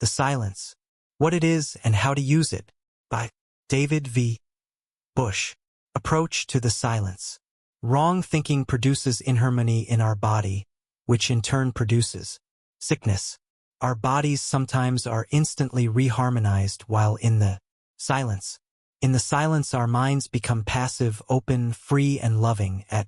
The Silence. What it is and how to use it. By David V. Bush. Approach to the silence. Wrong thinking produces inharmony in our body, which in turn produces sickness. Our bodies sometimes are instantly reharmonized while in the silence. In the silence our minds become passive, open, free, and loving, at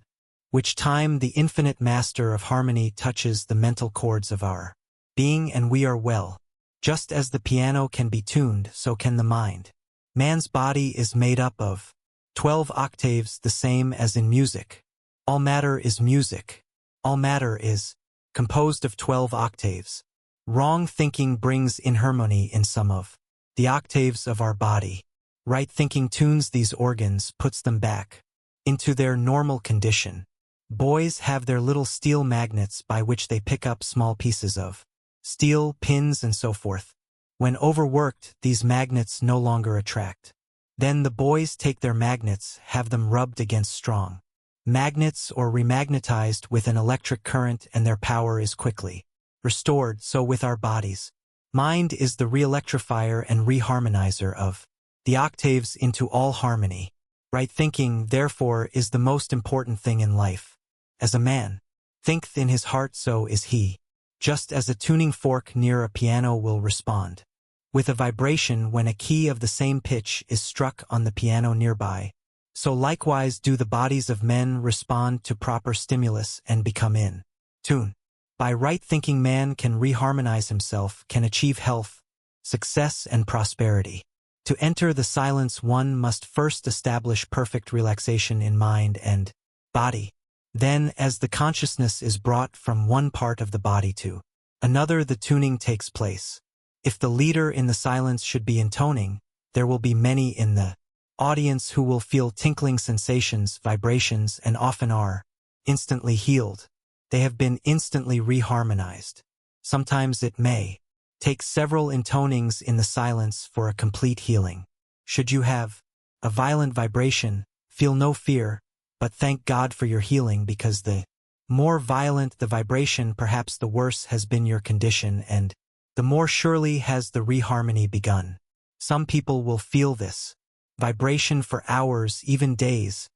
which time the infinite master of harmony touches the mental chords of our being and we are well. Just as the piano can be tuned, so can the mind. Man's body is made up of 12 octaves, the same as in music. All matter is music. All matter is composed of 12 octaves. Wrong thinking brings inharmony in some of the octaves of our body. Right thinking tunes these organs, puts them back into their normal condition. Boys have their little steel magnets by which they pick up small pieces of steel, pins, and so forth. When overworked, these magnets no longer attract. Then the boys take their magnets, have them rubbed against strong magnets or remagnetized with an electric current, and their power is quickly restored. So with our bodies. Mind is the re-electrifier and reharmonizer of the octaves into all harmony. Right thinking, therefore, is the most important thing in life. As a man thinketh in his heart, so is he. Just as a tuning fork near a piano will respond with a vibration when a key of the same pitch is struck on the piano nearby, so likewise do the bodies of men respond to proper stimulus and become in tune. By right thinking, man can reharmonize himself, can achieve health, success, and prosperity. To enter the silence, one must first establish perfect relaxation in mind and body. Then, as the consciousness is brought from one part of the body to another, the tuning takes place. If the leader in the silence should be intoning, there will be many in the audience who will feel tinkling sensations, vibrations, and often are instantly healed. They have been instantly reharmonized. Sometimes it may take several intonings in the silence for a complete healing. Should you have a violent vibration, feel no fear, but thank God for your healing, because the more violent the vibration, perhaps the worse has been your condition, and the more surely has the reharmony begun. Some people will feel this vibration for hours, even days,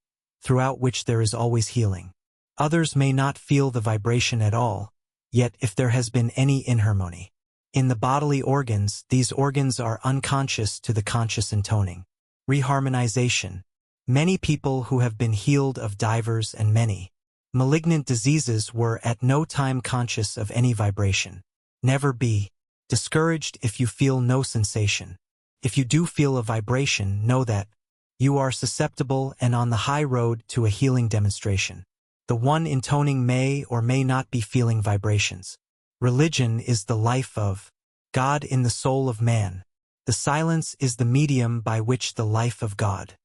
throughout which there is always healing. Others may not feel the vibration at all, yet if there has been any inharmony in the bodily organs, these organs are unconscious to the conscious intoning. Reharmonization. Many people who have been healed of divers and many malignant diseases were at no time conscious of any vibration. Never be discouraged if you feel no sensation. If you do feel a vibration, know that you are susceptible and on the high road to a healing demonstration. The one intoning may or may not be feeling vibrations. Religion is the life of God in the soul of man. The silence is the medium by which the life of God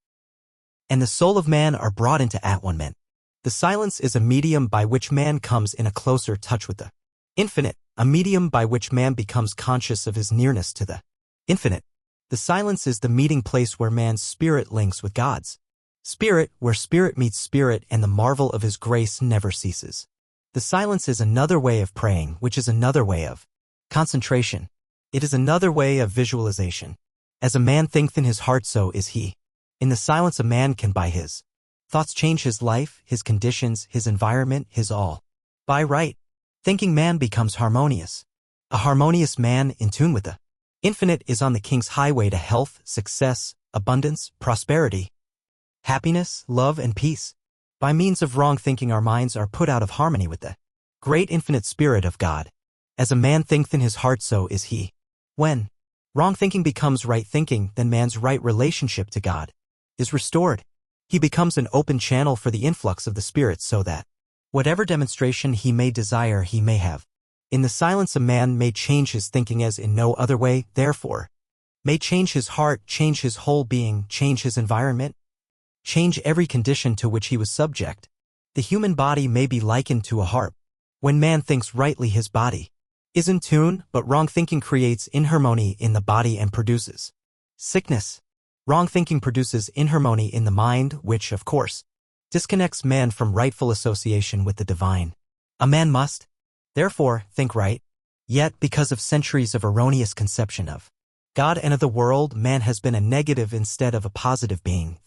and the soul of man are brought into at-one-ment. The silence is a medium by which man comes in a closer touch with the infinite, a medium by which man becomes conscious of his nearness to the infinite. The silence is the meeting place where man's spirit links with God's spirit, where spirit meets spirit, and the marvel of his grace never ceases. The silence is another way of praying, which is another way of concentration. It is another way of visualization. As a man thinketh in his heart, so is he. In the silence a man can by his thoughts change his life, his conditions, his environment, his all. By right thinking, man becomes harmonious. A harmonious man in tune with the infinite is on the king's highway to health, success, abundance, prosperity, happiness, love, and peace. By means of wrong thinking, our minds are put out of harmony with the great infinite spirit of God. As a man thinketh in his heart, so is he. When wrong thinking becomes right thinking, then man's right relationship to God is restored. He becomes an open channel for the influx of the Spirit, so that whatever demonstration he may desire, he may have. In the silence a man may change his thinking as in no other way, therefore may change his heart, change his whole being, change his environment, change every condition to which he was subject. The human body may be likened to a harp. When man thinks rightly, his body is in tune, but wrong thinking creates inharmony in the body and produces sickness. Wrong thinking produces inharmony in the mind, which, of course, disconnects man from rightful association with the divine. A man must, therefore, think right. Yet, because of centuries of erroneous conception of God and of the world, man has been a negative instead of a positive being,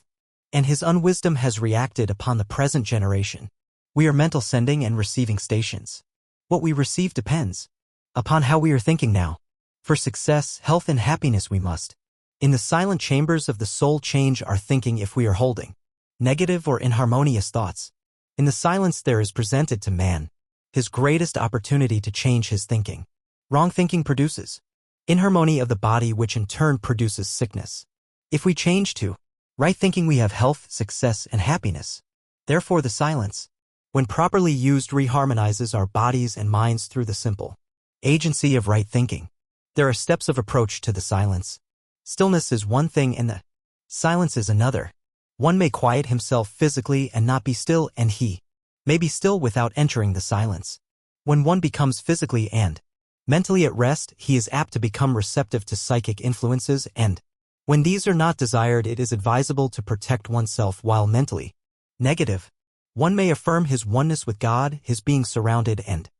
and his unwisdom has reacted upon the present generation. We are mental sending and receiving stations. What we receive depends upon how we are thinking now. For success, health, and happiness we must, in the silent chambers of the soul, change our thinking if we are holding negative or inharmonious thoughts. In the silence there is presented to man his greatest opportunity to change his thinking. Wrong thinking produces inharmony of the body, which in turn produces sickness. If we change to right thinking, we have health, success, and happiness. Therefore the silence, when properly used, reharmonizes our bodies and minds through the simple agency of right thinking. There are steps of approach to the silence. Stillness is one thing and the silence is another. One may quiet himself physically and not be still, and he may be still without entering the silence. When one becomes physically and mentally at rest, he is apt to become receptive to psychic influences, and when these are not desired, it is advisable to protect oneself while mentally negative. One may affirm his oneness with God, his being surrounded and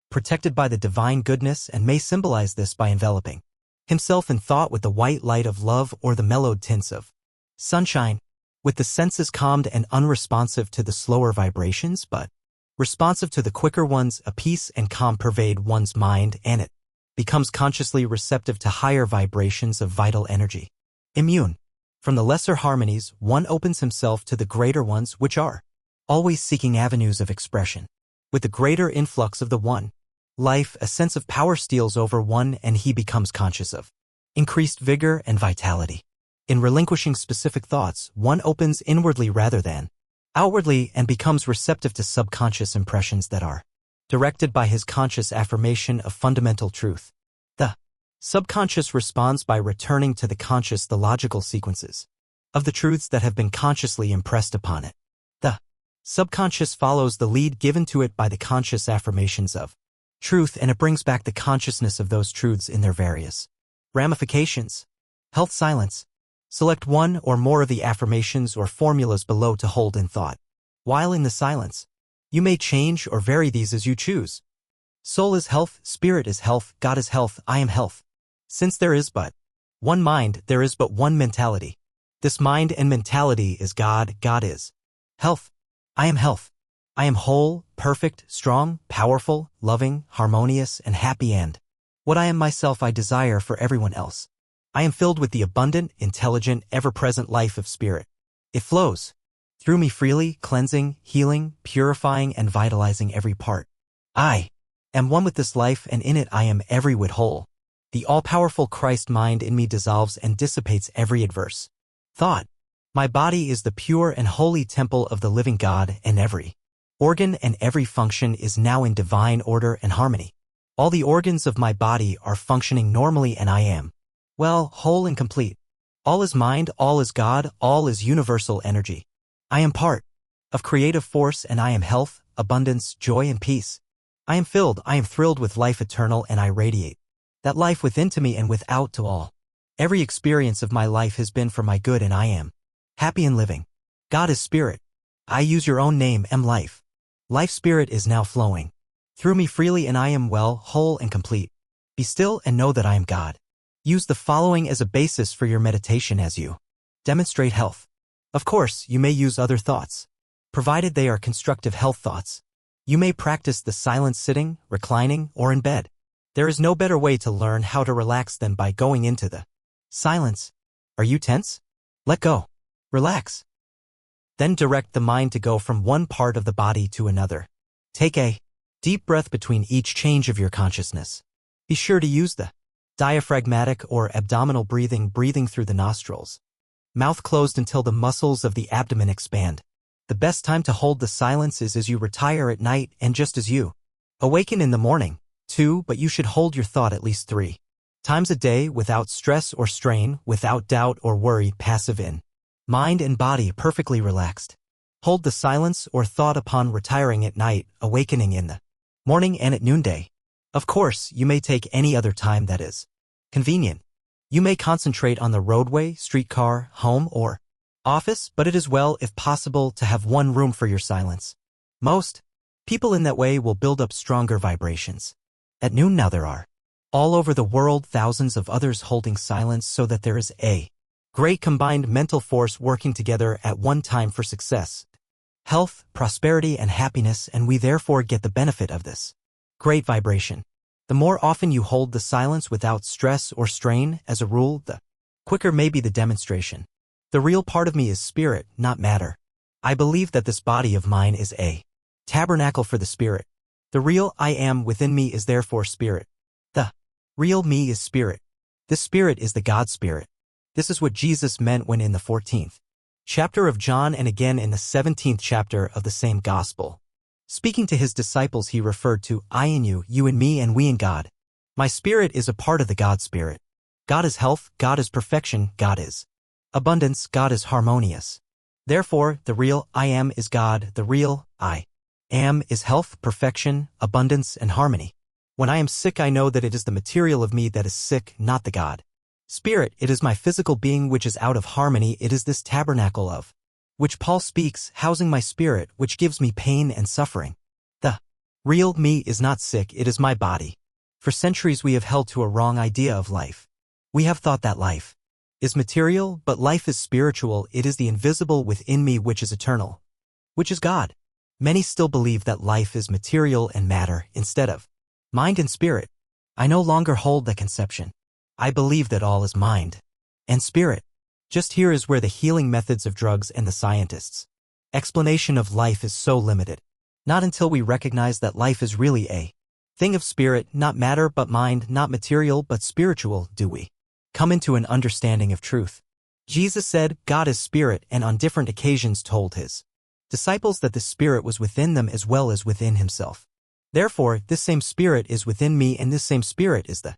protected by the divine goodness, and may symbolize this by enveloping himself in thought with the white light of love or the mellowed tints of sunshine. With the senses calmed and unresponsive to the slower vibrations, but responsive to the quicker ones, a peace and calm pervade one's mind, and it becomes consciously receptive to higher vibrations of vital energy. Immune from the lesser harmonies, one opens himself to the greater ones, which are always seeking avenues of expression. With the greater influx of the one life, a sense of power steals over one, and he becomes conscious of increased vigor and vitality. In relinquishing specific thoughts, one opens inwardly rather than outwardly and becomes receptive to subconscious impressions that are directed by his conscious affirmation of fundamental truth. The subconscious responds by returning to the conscious the logical sequences of the truths that have been consciously impressed upon it. The subconscious follows the lead given to it by the conscious affirmations of truth, and it brings back the consciousness of those truths in their various ramifications. Health silence. Select one or more of the affirmations or formulas below to hold in thought. While in the silence, you may change or vary these as you choose. Soul is health, spirit is health, God is health, I am health. Since there is but one mind, there is but one mentality. This mind and mentality is God, God is health. I am health. I am whole, perfect, strong, powerful, loving, harmonious, and happy, and what I am myself I desire for everyone else. I am filled with the abundant, intelligent, ever-present life of spirit. It flows through me freely, cleansing, healing, purifying, and vitalizing every part. I am one with this life, and in it I am every whit whole. The all-powerful Christ mind in me dissolves and dissipates every adverse thought. My body is the pure and holy temple of the living God, and every organ and every function is now in divine order and harmony. All the organs of my body are functioning normally, and I am well, whole and complete. All is mind, all is God, all is universal energy. I am part of creative force, and I am health, abundance, joy, and peace. I am filled, I am thrilled with life eternal, and I radiate that life within to me and without to all. Every experience of my life has been for my good, and I am happy in living. God is spirit. I use your own name, am life. Life spirit is now flowing through me freely, and I am well, whole, and complete. Be still and know that I am God. Use the following as a basis for your meditation as you demonstrate health. Of course, you may use other thoughts, provided they are constructive health thoughts. You may practice the silence sitting, reclining, or in bed. There is no better way to learn how to relax than by going into the silence. Are you tense? Let go. Relax. Then direct the mind to go from one part of the body to another. Take a deep breath between each change of your consciousness. Be sure to use the diaphragmatic or abdominal breathing through the nostrils. Mouth closed until the muscles of the abdomen expand. The best time to hold the silence is as you retire at night and just as you awaken in the morning. 2. But you should hold your thought at least 3 times a day without stress or strain, without doubt or worry, passive in mind and body perfectly relaxed. Hold the silence or thought upon retiring at night, awakening in the morning, and at noonday. Of course, you may take any other time that is convenient. You may concentrate on the roadway, streetcar, home, or office, but it is well, if possible, to have one room for your silence. Most people in that way will build up stronger vibrations. At noon now there are, all over the world, thousands of others holding silence, so that there is a great combined mental force working together at one time for success, health, prosperity, and happiness, and we therefore get the benefit of this great vibration. The more often you hold the silence without stress or strain, as a rule, the quicker may be the demonstration. The real part of me is spirit, not matter. I believe that this body of mine is a tabernacle for the spirit. The real I am within me is therefore spirit. The real me is spirit. This spirit is the God spirit. This is what Jesus meant when in the 14th chapter of John and again in the 17th chapter of the same gospel, speaking to his disciples, he referred to I in you, you in me, and we in God. My spirit is a part of the God spirit. God is health, God is perfection, God is abundance, God is harmonious. Therefore, the real I am is God, the real I am is health, perfection, abundance, and harmony. When I am sick, I know that it is the material of me that is sick, not the God spirit. It is my physical being which is out of harmony. It is this tabernacle of which Paul speaks, housing my spirit, which gives me pain and suffering. The real me is not sick, it is my body. For centuries we have held to a wrong idea of life. We have thought that life is material, but life is spiritual. It is the invisible within me which is eternal, which is God. Many still believe that life is material and matter instead of mind and spirit. I no longer hold that conception. I believe that all is mind and spirit. Just here is where the healing methods of drugs and the scientists' explanation of life is so limited. Not until we recognize that life is really a thing of spirit, not matter but mind, not material but spiritual, do we come into an understanding of truth. Jesus said, God is spirit, and on different occasions told his disciples that the spirit was within them as well as within himself. Therefore, this same spirit is within me, and this same spirit is the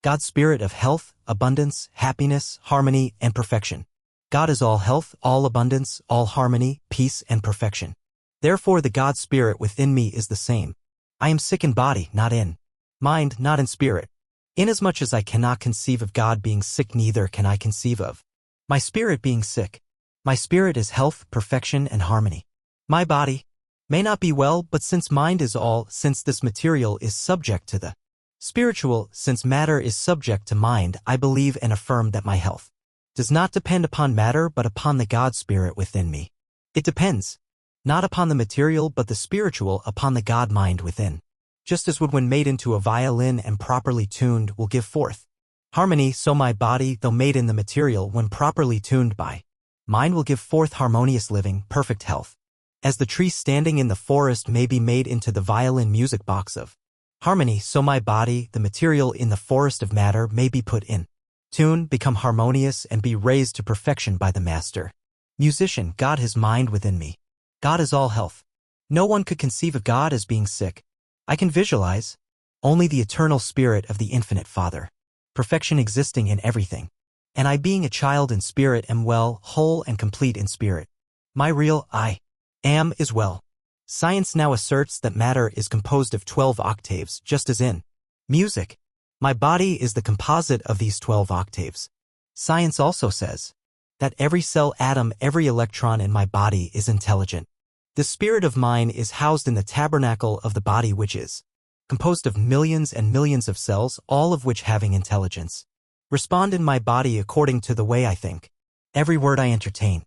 God spirit of health, abundance, happiness, harmony, and perfection. God is all health, all abundance, all harmony, peace, and perfection. Therefore, the God spirit within me is the same. I am sick in body, not in mind, not in spirit. Inasmuch as I cannot conceive of God being sick, neither can I conceive of my spirit being sick. My spirit is health, perfection, and harmony. My body may not be well, but since mind is all, since this material is subject to the spiritual, since matter is subject to mind, I believe and affirm that my health does not depend upon matter but upon the God spirit within me. It depends not upon the material but the spiritual, upon the God mind within. Just as wood when made into a violin and properly tuned will give forth harmony, so my body, though made in the material, when properly tuned by mind, will give forth harmonious living, perfect health. As the tree standing in the forest may be made into the violin music box of harmony, so my body, the material in the forest of matter, may be put in tune, become harmonious, and be raised to perfection by the master musician. God has mind within me. God is all health. No one could conceive of God as being sick. I can visualize only the eternal spirit of the infinite Father, perfection existing in everything. And I, being a child in spirit, am well, whole, and complete in spirit. My real I am is well. Science now asserts that matter is composed of 12 octaves, just as in music. My body is the composite of these 12 octaves. Science also says that every cell, atom, every electron in my body is intelligent. The spirit of mine is housed in the tabernacle of the body, which is composed of millions and millions of cells, all of which, having intelligence, respond in my body according to the way I think. Every word I entertain,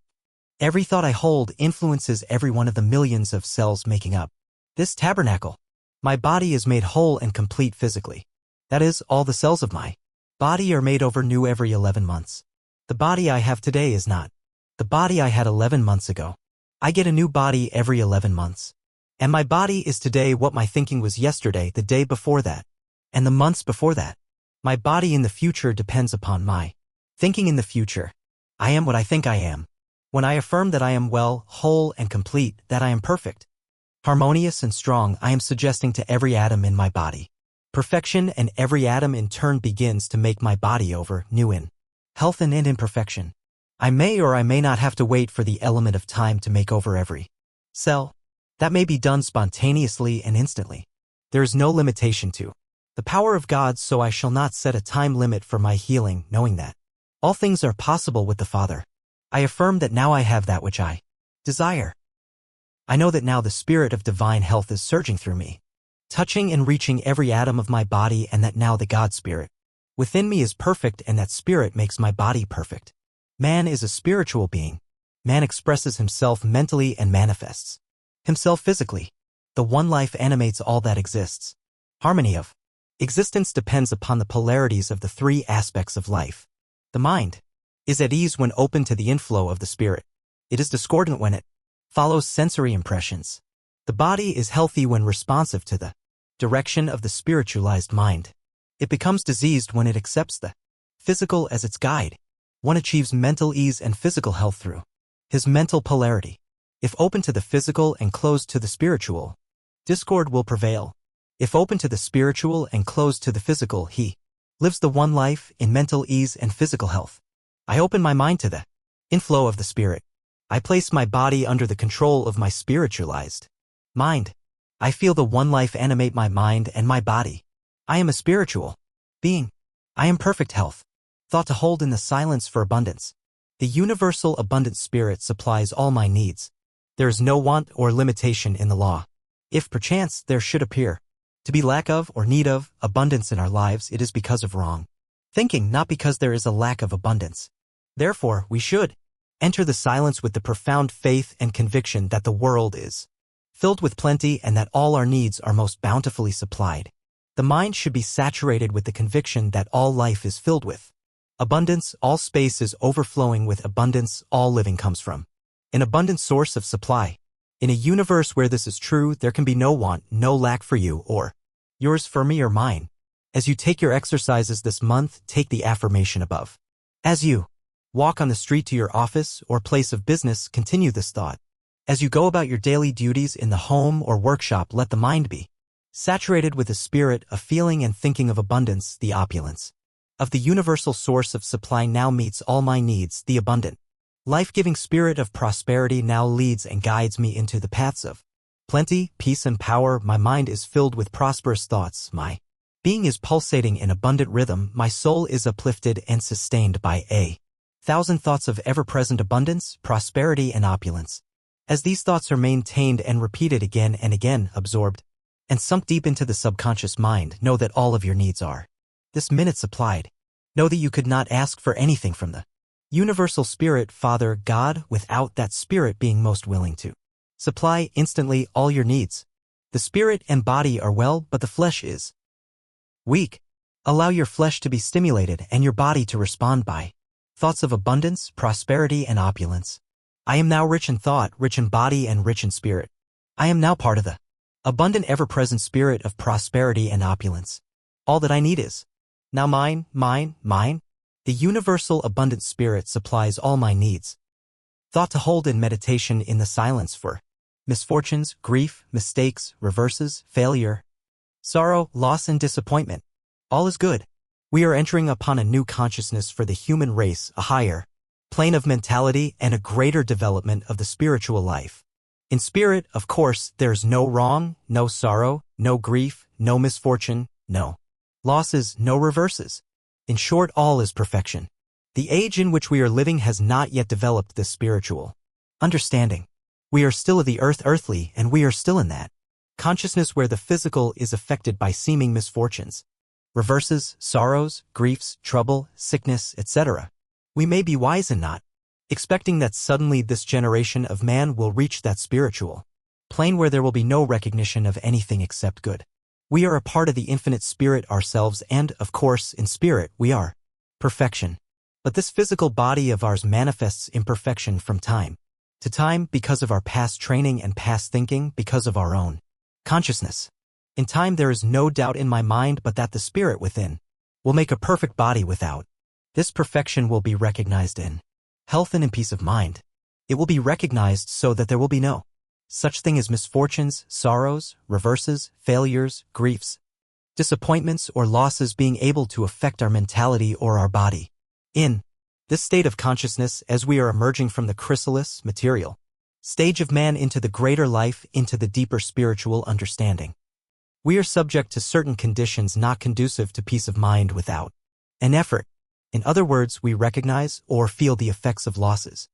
every thought I hold, influences every one of the millions of cells making up this tabernacle. My body is made whole and complete physically. That is, all the cells of my body are made over new every 11 months. The body I have today is not the body I had 11 months ago. I get a new body every 11 months. And my body is today what my thinking was yesterday, the day before that, and the months before that. My body in the future depends upon my thinking in the future. I am what I think I am. When I affirm that I am well, whole, and complete, that I am perfect, harmonious, and strong, I am suggesting to every atom in my body perfection, and every atom in turn begins to make my body over new in health and in imperfection. I may or I may not have to wait for the element of time to make over every cell. That may be done spontaneously and instantly. There is no limitation to the power of God, so I shall not set a time limit for my healing, knowing that all things are possible with the Father. I affirm that now I have that which I desire. I know that now the spirit of divine health is surging through me. touching and reaching every atom of my body, and that now the God Spirit within me is perfect, and that Spirit makes my body perfect. Man is a spiritual being. Man expresses himself mentally and manifests himself physically. The one life animates all that exists. Harmony of existence depends upon the polarities of the three aspects of life. The mind is at ease when open to the inflow of the spirit. It is discordant when it follows sensory impressions. The body is healthy when responsive to the direction of the spiritualized mind. It becomes diseased when it accepts the physical as its guide. One achieves mental ease and physical health through his mental polarity. If open to the physical and closed to the spiritual, discord will prevail. If open to the spiritual and closed to the physical, he lives the one life in mental ease and physical health. I open my mind to the inflow of the spirit. I place my body under the control of my spiritualized mind. I feel the one life animate my mind and my body. I am a spiritual being. I am perfect health. Thought to hold in the silence for abundance. The universal abundant spirit supplies all my needs. There is no want or limitation in the law. If perchance there should appear to be lack of or need of abundance in our lives, it is because of wrong thinking, not because there is a lack of abundance. Therefore, we should enter the silence with the profound faith and conviction that the world is filled with plenty and that all our needs are most bountifully supplied. The mind should be saturated with the conviction that all life is filled with abundance, all space is overflowing with abundance, all living comes from an abundant source of supply. In a universe where this is true, there can be no want, no lack for you or yours, for me or mine. As you take your exercises this month, take the affirmation above. As you walk on the street to your office or place of business, continue this thought. As you go about your daily duties in the home or workshop, let the mind be saturated with a spirit, a feeling and thinking of abundance. The opulence of the universal source of supply now meets all my needs. The abundant, life-giving spirit of prosperity now leads and guides me into the paths of plenty, peace and power. My mind is filled with prosperous thoughts. My being is pulsating in abundant rhythm. My soul is uplifted and sustained by 1,000 thoughts of ever-present abundance, prosperity and opulence. As these thoughts are maintained and repeated again and again, absorbed and sunk deep into the subconscious mind, know that all of your needs are this minute supplied. Know that you could not ask for anything from the universal spirit, Father, God, without that spirit being most willing to supply instantly all your needs. The spirit and body are well, but the flesh is weak. Allow your flesh to be stimulated and your body to respond by thoughts of abundance, prosperity and opulence. I am now rich in thought, rich in body and rich in spirit. I am now part of the abundant ever-present spirit of prosperity and opulence. All that I need is now mine, mine, mine. The universal abundant spirit supplies all my needs. Thought to hold in meditation in the silence for misfortunes, grief, mistakes, reverses, failure, sorrow, loss and disappointment. All is good. We are entering upon a new consciousness for the human race, a higher plane of mentality and a greater development of the spiritual life. In spirit, of course, there's no wrong, no sorrow, no grief, no misfortune, no losses, no reverses. In short, all is perfection. The age in which we are living has not yet developed this spiritual understanding. We are still of the earth, earthly, and we are still in that consciousness where the physical is affected by seeming misfortunes, reverses, sorrows, griefs, trouble, sickness, etc. We may be wise in not expecting that suddenly this generation of man will reach that spiritual plane where there will be no recognition of anything except good. We are a part of the infinite spirit ourselves, and, of course, in spirit, we are perfection. But this physical body of ours manifests imperfection from time to time because of our past training and past thinking, because of our own consciousness. In time, there is no doubt in my mind but that the spirit within will make a perfect body without. This perfection will be recognized in health and in peace of mind. It will be recognized so that there will be no such thing as misfortunes, sorrows, reverses, failures, griefs, disappointments, or losses being able to affect our mentality or our body. In this state of consciousness, as we are emerging from the chrysalis, material stage of man into the greater life, into the deeper spiritual understanding, we are subject to certain conditions not conducive to peace of mind without an effort. In other words, we recognize or feel the effects of losses,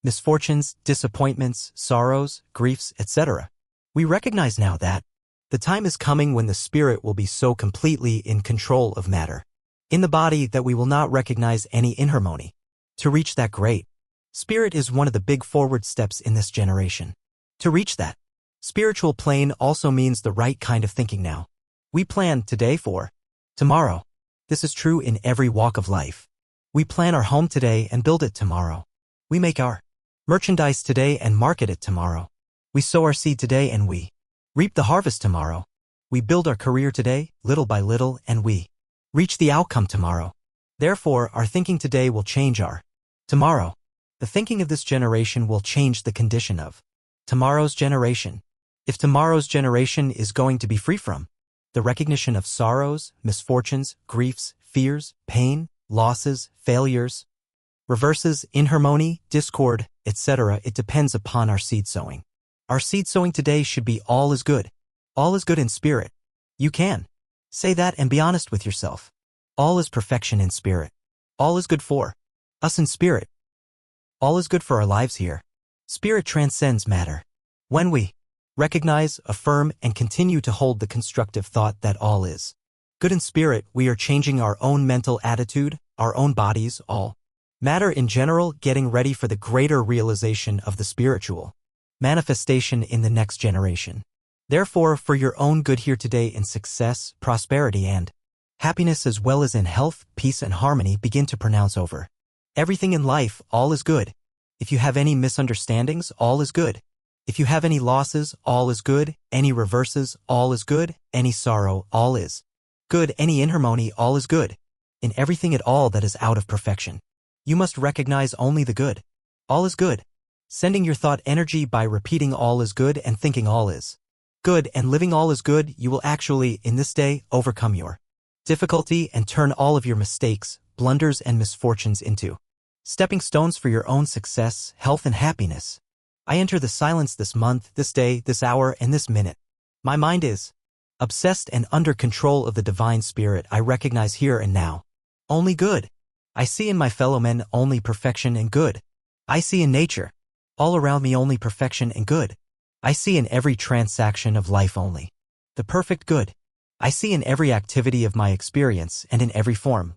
misfortunes, disappointments, sorrows, griefs, etc. We recognize now that The time is coming when the spirit will be so completely in control of matter, in the body, that we will not recognize any inharmony. To reach that great spirit is one of the big forward steps in this generation. To reach that spiritual plane also means the right kind of thinking now. We plan today for tomorrow. This is true in every walk of life. We plan our home today and build it tomorrow. We make our merchandise today and market it tomorrow. We sow our seed today and we reap the harvest tomorrow. We build our career today, little by little, and we reach the outcome tomorrow. Therefore, our thinking today will change our tomorrow. The thinking of this generation will change the condition of tomorrow's generation. If tomorrow's generation is going to be free from the recognition of sorrows, misfortunes, griefs, fears, pain, losses, failures, reverses, inharmony, discord, etc., it depends upon our seed sowing. Our seed sowing today should be all is good. All is good in spirit. You can say that and be honest with yourself. All is perfection in spirit. All is good for us in spirit. All is good for our lives here. Spirit transcends matter. When we recognize, affirm, and continue to hold the constructive thought that all is good in spirit, we are changing our own mental attitude, our own bodies, all matter in general, getting ready for the greater realization of the spiritual manifestation in the next generation. Therefore, for your own good here today in success, prosperity, and happiness, as well as in health, peace, and harmony, begin to pronounce over everything in life, all is good. If you have any misunderstandings, all is good. If you have any losses, all is good. Any reverses, all is good. Any sorrow, all is good. Any inharmony, all is good. In everything at all that is out of perfection, you must recognize only the good. All is good. Sending your thought energy by repeating all is good and thinking all is good and living all is good, you will actually, in this day, overcome your difficulty and turn all of your mistakes, blunders, and misfortunes into stepping stones for your own success, health, and happiness. I enter the silence this month, this day, this hour, and this minute. My mind is obsessed and under control of the divine spirit. I recognize here and now only good. I see in my fellow men only perfection and good. I see in nature all around me only perfection and good. I see in every transaction of life only the perfect good. I see in every activity of my experience and in every form,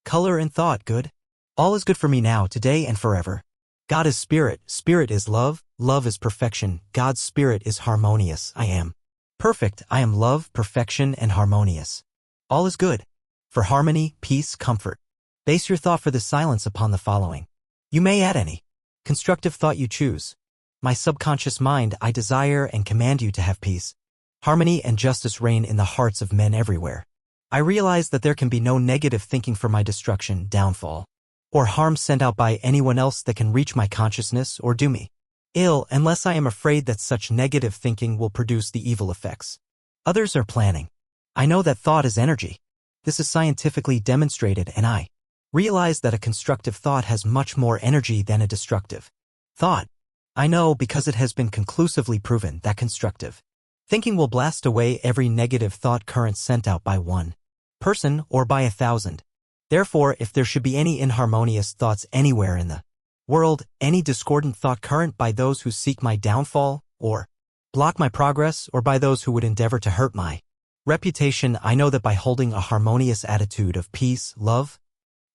color, and thought good. All is good for me now, today, and forever. God is spirit. Spirit is love. Love is perfection. God's spirit is harmonious. I am perfect. I am love, perfection, and harmonious. All is good. For harmony, peace, comfort, base your thought for the silence upon the following. You may add any constructive thought you choose. My subconscious mind, I desire and command you to have peace, harmony, and justice reign in the hearts of men everywhere. I realize that there can be no negative thinking for my destruction, downfall, or harm sent out by anyone else that can reach my consciousness or do me ill, unless I am afraid that such negative thinking will produce the evil effects others are planning. I know that thought is energy. This is scientifically demonstrated, and I realize that a constructive thought has much more energy than a destructive thought. I know because it has been conclusively proven that constructive thinking will blast away every negative thought current sent out by one person or by 1,000. Therefore, if there should be any inharmonious thoughts anywhere in the world, any discordant thought current by those who seek my downfall, or block my progress, or by those who would endeavor to hurt my reputation, I know that by holding a harmonious attitude of peace, love,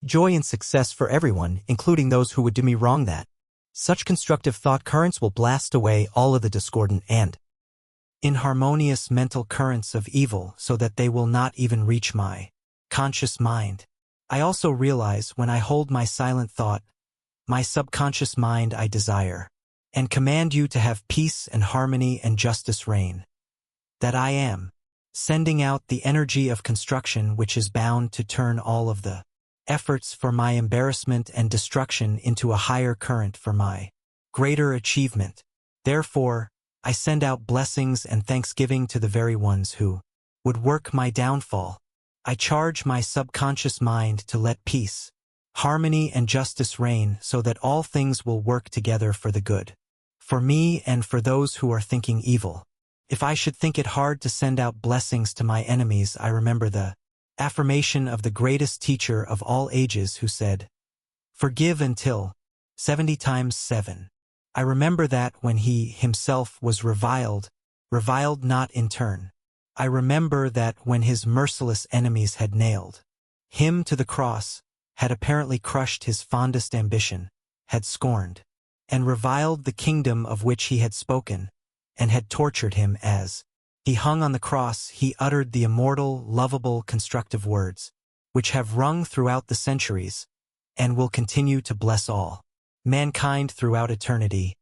joy, and success for everyone, including those who would do me wrong, that such constructive thought currents will blast away all of the discordant and inharmonious mental currents of evil so that they will not even reach my conscious mind. I also realize when I hold my silent thought, my subconscious mind, I desire and command you to have peace and harmony and justice reign, that I am sending out the energy of construction which is bound to turn all of the efforts for my embarrassment and destruction into a higher current for my greater achievement. Therefore, I send out blessings and thanksgiving to the very ones who would work my downfall. I charge my subconscious mind to let peace, harmony, and justice reign so that all things will work together for the good, for me and for those who are thinking evil. If I should think it hard to send out blessings to my enemies, I remember the affirmation of the greatest teacher of all ages who said, "Forgive until 70 times 7. I remember that when he himself was reviled not in turn. I remember that when his merciless enemies had nailed him to the cross, had apparently crushed his fondest ambition, had scorned and reviled the kingdom of which he had spoken, and had tortured him as he hung on the cross, he uttered the immortal, lovable, constructive words, which have rung throughout the centuries, and will continue to bless all mankind throughout eternity.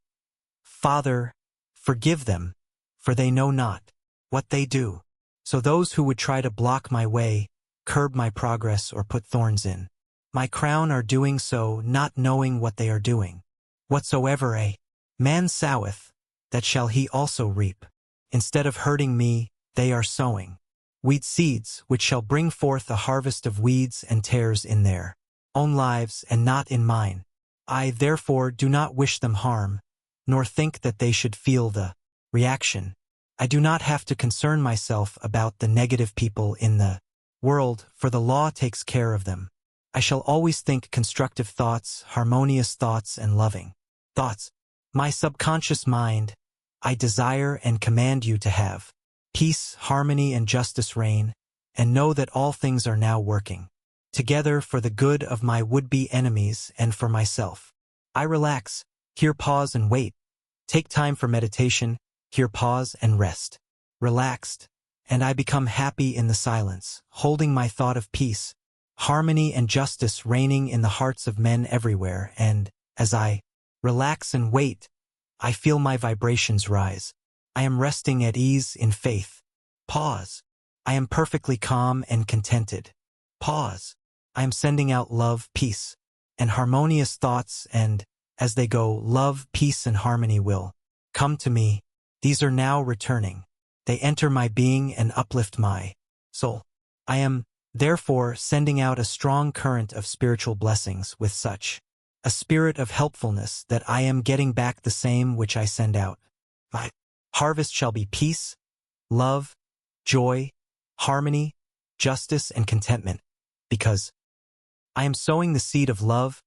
Father, forgive them, for they know not what they do. So those who would try to block my way, curb my progress, or put thorns in my crown are doing so, not knowing what they are doing. Whatsoever a man soweth, that shall he also reap. Instead of hurting me, they are sowing weed seeds, which shall bring forth a harvest of weeds and tares in their own lives and not in mine. I therefore do not wish them harm, nor think that they should feel the reaction. I do not have to concern myself about the negative people in the world, for the law takes care of them. I shall always think constructive thoughts, harmonious thoughts, and loving thoughts. My subconscious mind, I desire and command you to have peace, harmony, and justice reign, and know that all things are now working together for the good of my would-be enemies and for myself. I relax, here pause and wait. Take time for meditation, here pause and rest. Relaxed, and I become happy in the silence, holding my thought of peace, harmony, and justice reigning in the hearts of men everywhere, and, as I relax and wait, I feel my vibrations rise. I am resting at ease in faith. Pause. I am perfectly calm and contented. Pause. I am sending out love, peace, and harmonious thoughts, and, as they go, love, peace, and harmony will come to me. These are now returning. They enter my being and uplift my soul. I am, therefore, sending out a strong current of spiritual blessings with such a spirit of helpfulness that I am getting back the same which I send out. My harvest shall be peace, love, joy, harmony, justice, and contentment, because I am sowing the seed of love,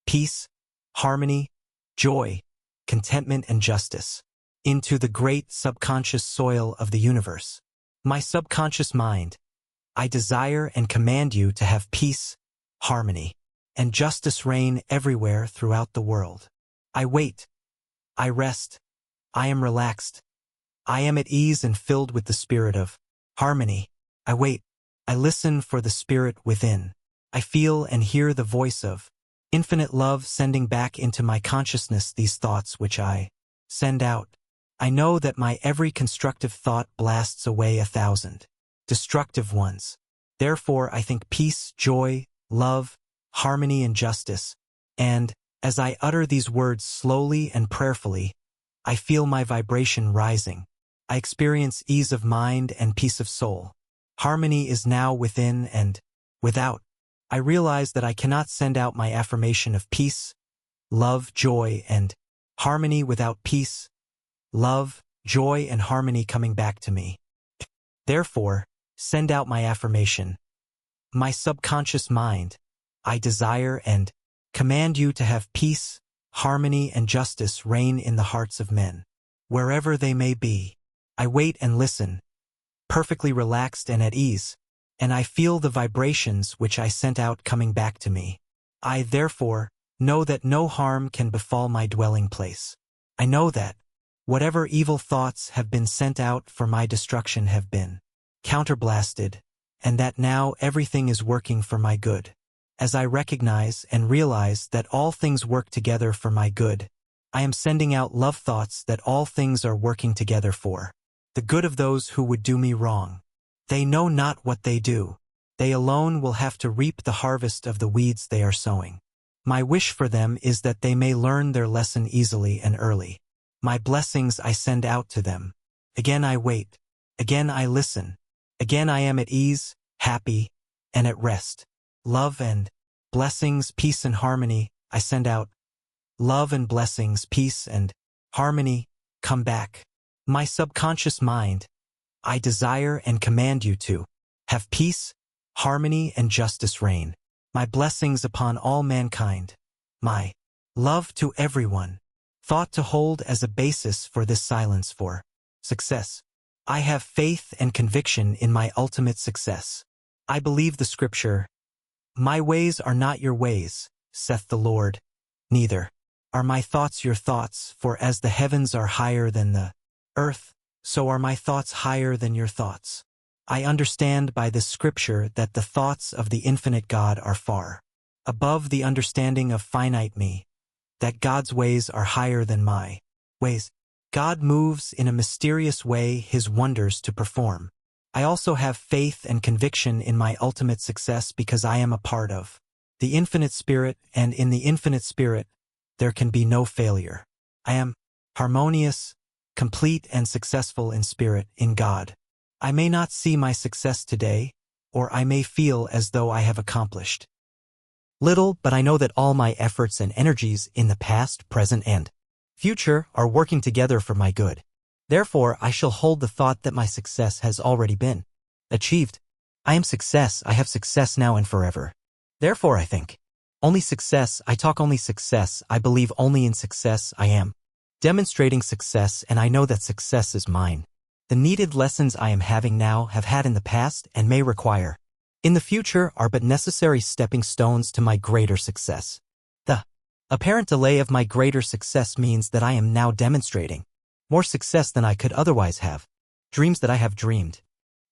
peace, harmony, joy, contentment, and justice into the great subconscious soil of the universe. My subconscious mind, I desire and command you to have peace, harmony, and justice reign everywhere throughout the world. I wait. I rest. I am relaxed. I am at ease and filled with the spirit of harmony. I wait. I listen for the spirit within. I feel and hear the voice of infinite love sending back into my consciousness these thoughts which I send out. I know that my every constructive thought blasts away 1,000 destructive ones. Therefore, I think peace, joy, love, harmony, and justice, and, as I utter these words slowly and prayerfully, I feel my vibration rising. I experience ease of mind and peace of soul. Harmony is now within and without. I realize that I cannot send out my affirmation of peace, love, joy, and harmony without peace, love, joy, and harmony coming back to me. Therefore, send out my affirmation. My subconscious mind, I desire and command you to have peace, harmony, and justice reign in the hearts of men, wherever they may be. I wait and listen, perfectly relaxed and at ease, and I feel the vibrations which I sent out coming back to me. I, therefore, know that no harm can befall my dwelling place. I know that whatever evil thoughts have been sent out for my destruction have been counterblasted, and that now everything is working for my good. As I recognize and realize that all things work together for my good, I am sending out love thoughts that all things are working together for the good of those who would do me wrong. They know not what they do. They alone will have to reap the harvest of the weeds they are sowing. My wish for them is that they may learn their lesson easily and early. My blessings I send out to them. Again I wait. Again I listen. Again I am at ease, happy, and at rest. Love and blessings, peace and harmony, I send out. Love and blessings, peace and harmony, come back. My subconscious mind, I desire and command you to have peace, harmony, and justice reign. My blessings upon all mankind. My love to everyone. Thought to hold as a basis for this silence for success. I have faith and conviction in my ultimate success. I believe the scripture, "My ways are not your ways, saith the Lord, neither are my thoughts your thoughts, for as the heavens are higher than the earth, so are my thoughts higher than your thoughts." I understand by this scripture that the thoughts of the infinite God are far above the understanding of finite me, that God's ways are higher than my ways. God moves in a mysterious way his wonders to perform. I also have faith and conviction in my ultimate success because I am a part of the infinite spirit, and in the infinite spirit, there can be no failure. I am harmonious, complete, and successful in spirit, in God. I may not see my success today, or I may feel as though I have accomplished little, but I know that all my efforts and energies in the past, present, and future are working together for my good. Therefore, I shall hold the thought that my success has already been achieved. I am success, I have success now and forever. Therefore, I think only success, I talk only success, I believe only in success, I am demonstrating success, and I know that success is mine. The needed lessons I am having now, have had in the past, and may require in the future are but necessary stepping stones to my greater success. The apparent delay of my greater success means that I am now demonstrating more success than I could otherwise have. Dreams that I have dreamed,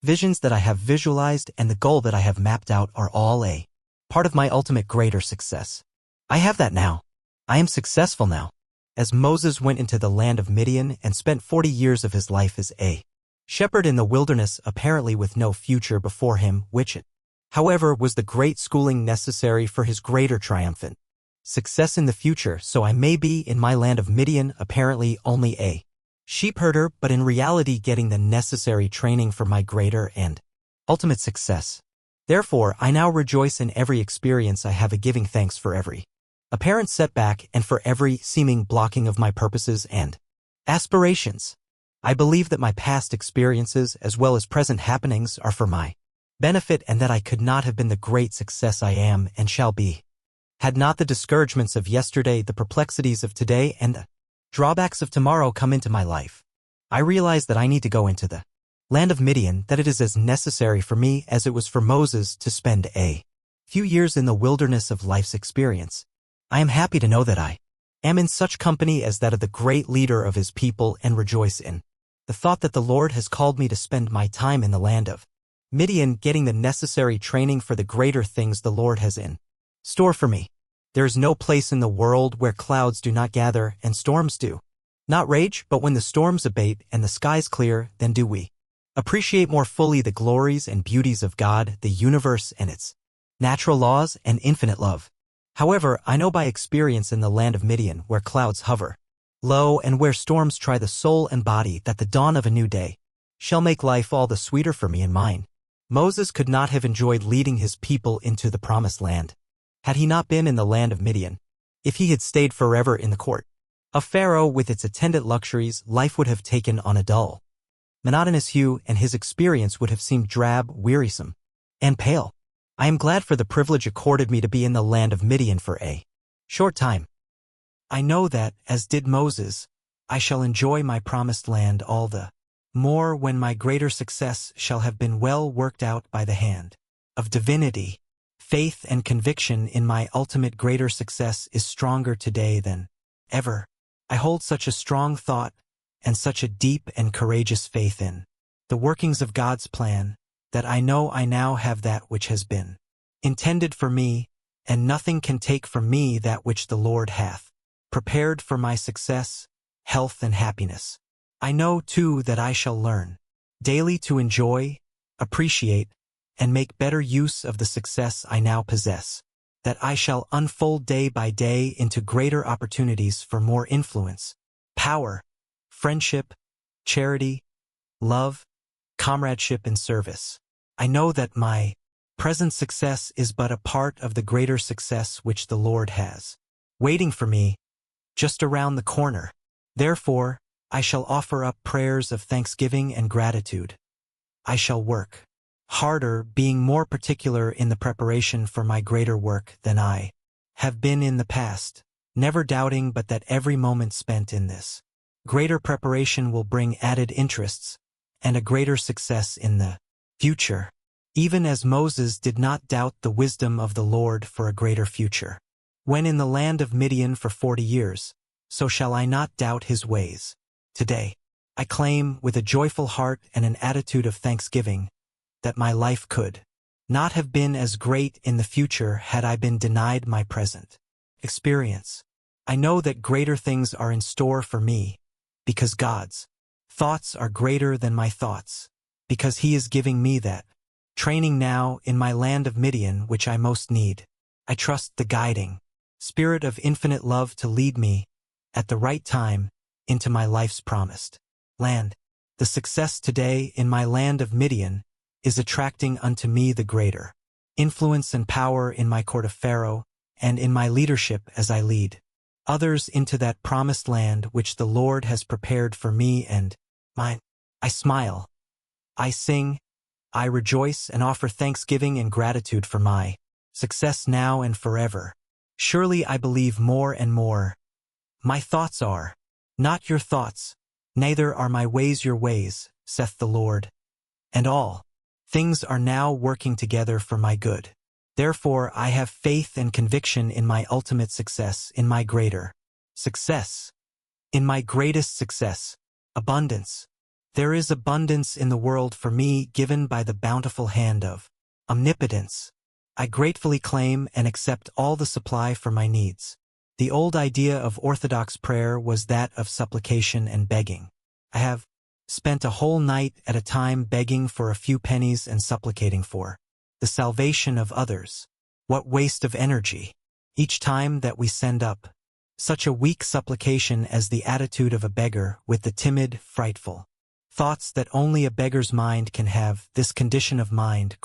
visions that I have visualized, and the goal that I have mapped out are all a part of my ultimate greater success. I have that now. I am successful now. As Moses went into the land of Midian and spent 40 years of his life as a shepherd in the wilderness, apparently with no future before him, which, however, was the great schooling necessary for his greater triumphant success in the future. So I may be in my land of Midian, apparently only a sheepherder, but in reality getting the necessary training for my greater and ultimate success. Therefore, I now rejoice in every experience I have, giving thanks for every apparent setback and for every seeming blocking of my purposes and aspirations. I believe that my past experiences as well as present happenings are for my benefit, and that I could not have been the great success I am and shall be had not the discouragements of yesterday, the perplexities of today, and the drawbacks of tomorrow come into my life. I realize that I need to go into the land of Midian, that it is as necessary for me as it was for Moses to spend a few years in the wilderness of life's experience. I am happy to know that I am in such company as that of the great leader of his people, and rejoice in the thought that the Lord has called me to spend my time in the land of Midian, getting the necessary training for the greater things the Lord has in store for me. There is no place in the world where clouds do not gather and storms do not rage, but when the storms abate and the skies clear, then do we appreciate more fully the glories and beauties of God, the universe and its natural laws and infinite love. However, I know by experience in the land of Midian, where clouds hover low and where storms try the soul and body, that the dawn of a new day shall make life all the sweeter for me and mine. Moses could not have enjoyed leading his people into the promised land had he not been in the land of Midian. If he had stayed forever in the court of Pharaoh with its attendant luxuries, life would have taken on a dull, monotonous hue, and his experience would have seemed drab, wearisome, and pale. I am glad for the privilege accorded me to be in the land of Midian for a short time. I know that, as did Moses, I shall enjoy my promised land all the more when my greater success shall have been well worked out by the hand of divinity. Faith and conviction in my ultimate greater success is stronger today than ever. I hold such a strong thought and such a deep and courageous faith in the workings of God's plan, that I know I now have that which has been intended for me, and nothing can take from me that which the Lord hath prepared for my success, health, and happiness. I know, too, that I shall learn daily to enjoy, appreciate, and make better use of the success I now possess, that I shall unfold day by day into greater opportunities for more influence, power, friendship, charity, love, comradeship, and service. I know that my present success is but a part of the greater success which the Lord has waiting for me just around the corner. Therefore, I shall offer up prayers of thanksgiving and gratitude. I shall work harder, being more particular in the preparation for my greater work than I have been in the past, never doubting but that every moment spent in this greater preparation will bring added interests and a greater success in the future, even as Moses did not doubt the wisdom of the Lord for a greater future. When in the land of Midian for 40 years, so shall I not doubt his ways. Today, I claim with a joyful heart and an attitude of thanksgiving that my life could not have been as great in the future had I been denied my present experience. I know that greater things are in store for me, because God's thoughts are greater than my thoughts, because he is giving me that training now in my land of Midian which I most need. I trust the guiding Spirit of infinite love to lead me, at the right time, into my life's promised land. The success today in my land of Midian is attracting unto me the greater influence and power in my court of Pharaoh, and in my leadership as I lead others into that promised land which the Lord has prepared for me and mine. I smile, I sing, I rejoice and offer thanksgiving and gratitude for my success now and forever. Surely I believe more and more. My thoughts are not your thoughts, neither are my ways your ways, saith the Lord. And all things are now working together for my good. Therefore I have faith and conviction in my ultimate success, in my greater success, in my greatest success, abundance. There is abundance in the world for me given by the bountiful hand of omnipotence. I gratefully claim and accept all the supply for my needs. The old idea of Orthodox prayer was that of supplication and begging. I have spent a whole night at a time begging for a few pennies and supplicating for the salvation of others. What waste of energy! Each time that we send up such a weak supplication as the attitude of a beggar with the timid, frightful thoughts that only a beggar's mind can have, this condition of mind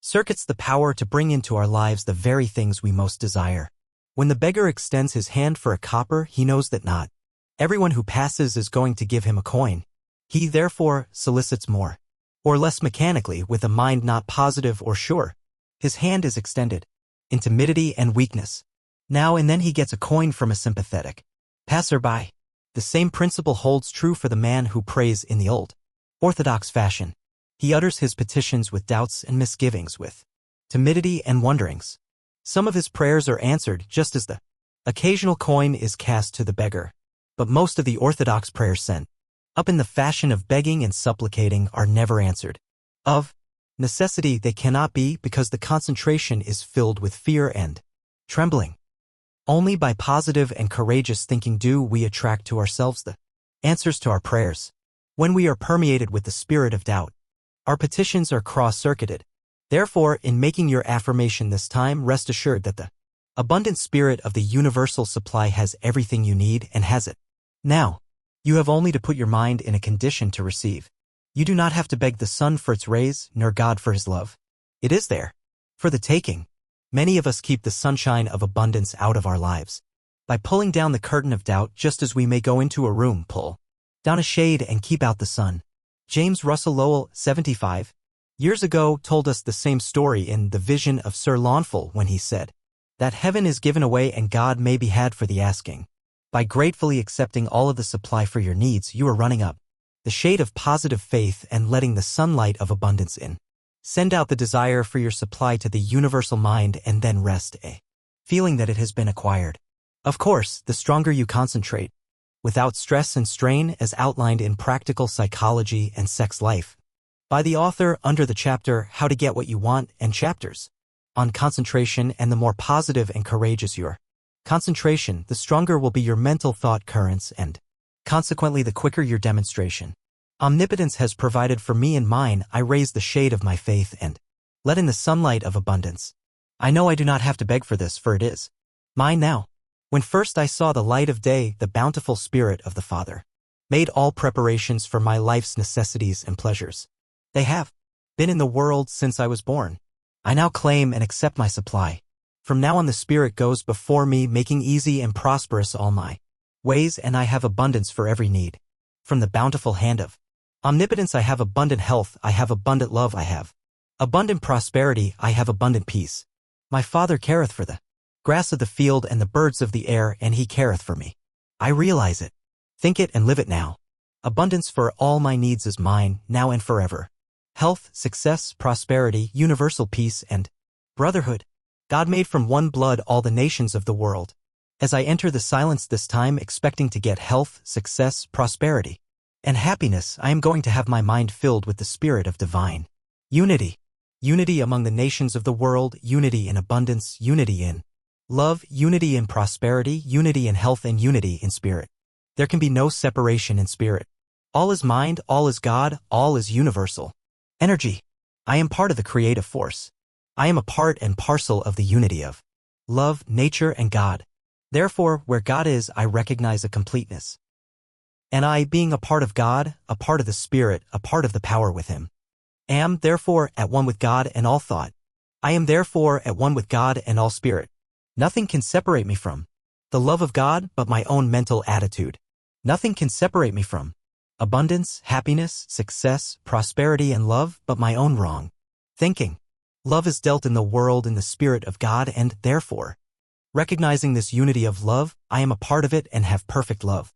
circuits the power to bring into our lives the very things we most desire. When the beggar extends his hand for a copper, he knows that not everyone who passes is going to give him a coin. He therefore solicits more or less mechanically with a mind not positive or sure. His hand is extended in timidity and weakness. Now and then he gets a coin from a sympathetic passerby. The same principle holds true for the man who prays in the old Orthodox fashion. He utters his petitions with doubts and misgivings, with timidity and wonderings. Some of his prayers are answered just as the occasional coin is cast to the beggar, but most of the Orthodox prayers sent up in the fashion of begging and supplicating are never answered. Of necessity they cannot be, because the concentration is filled with fear and trembling. Only by positive and courageous thinking do we attract to ourselves the answers to our prayers. When we are permeated with the spirit of doubt, our petitions are cross-circuited. Therefore, in making your affirmation this time, rest assured that the abundant spirit of the universal supply has everything you need and has it now. You have only to put your mind in a condition to receive. You do not have to beg the sun for its rays, nor God for his love. It is there, for the taking. Many of us keep the sunshine of abundance out of our lives by pulling down the curtain of doubt, just as we may go into a room, pull down a shade and keep out the sun. James Russell Lowell, 75, years ago told us the same story in The Vision of Sir Launfal when he said that heaven is given away and God may be had for the asking. By gratefully accepting all of the supply for your needs, you are running up the shade of positive faith and letting the sunlight of abundance in. Send out the desire for your supply to the universal mind and then rest a feeling that it has been acquired. Of course, the stronger you concentrate, without stress and strain, as outlined in Practical Psychology and Sex Life by the author under the chapter How to Get What You Want and chapters on concentration, and the more positive and courageous your concentration, the stronger will be your mental thought currents and, consequently, the quicker your demonstration. Omnipotence has provided for me and mine. I raise the shade of my faith and let in the sunlight of abundance. I know I do not have to beg for this, for it is mine now. When first I saw the light of day, the bountiful Spirit of the Father made all preparations for my life's necessities and pleasures. They have been in the world since I was born. I now claim and accept my supply. From now on the Spirit goes before me, making easy and prosperous all my ways, and I have abundance for every need. From the bountiful hand of omnipotence I have abundant health, I have abundant love, I have abundant prosperity, I have abundant peace. My Father careth for the grass of the field and the birds of the air, and he careth for me. I realize it, think it, and live it now. Abundance for all my needs is mine, now and forever. Health, success, prosperity, universal peace, and brotherhood. God made from one blood all the nations of the world. As I enter the silence this time expecting to get health, success, prosperity, and happiness, I am going to have my mind filled with the spirit of divine unity. Unity among the nations of the world, unity in abundance, unity in love, unity in prosperity, unity in health, and unity in spirit. There can be no separation in spirit. All is mind, all is God, all is universal energy. I am part of the creative force. I am a part and parcel of the unity of love, nature, and God. Therefore, where God is, I recognize a completeness. And I, being a part of God, a part of the Spirit, a part of the power with Him, am, therefore, at one with God and all thought. I am therefore at one with God and all spirit. Nothing can separate me from the love of God but my own mental attitude. Nothing can separate me from abundance, happiness, success, prosperity, and love but my own wrong thinking. Love is dealt in the world in the Spirit of God, and, therefore, recognizing this unity of love, I am a part of it and have perfect love.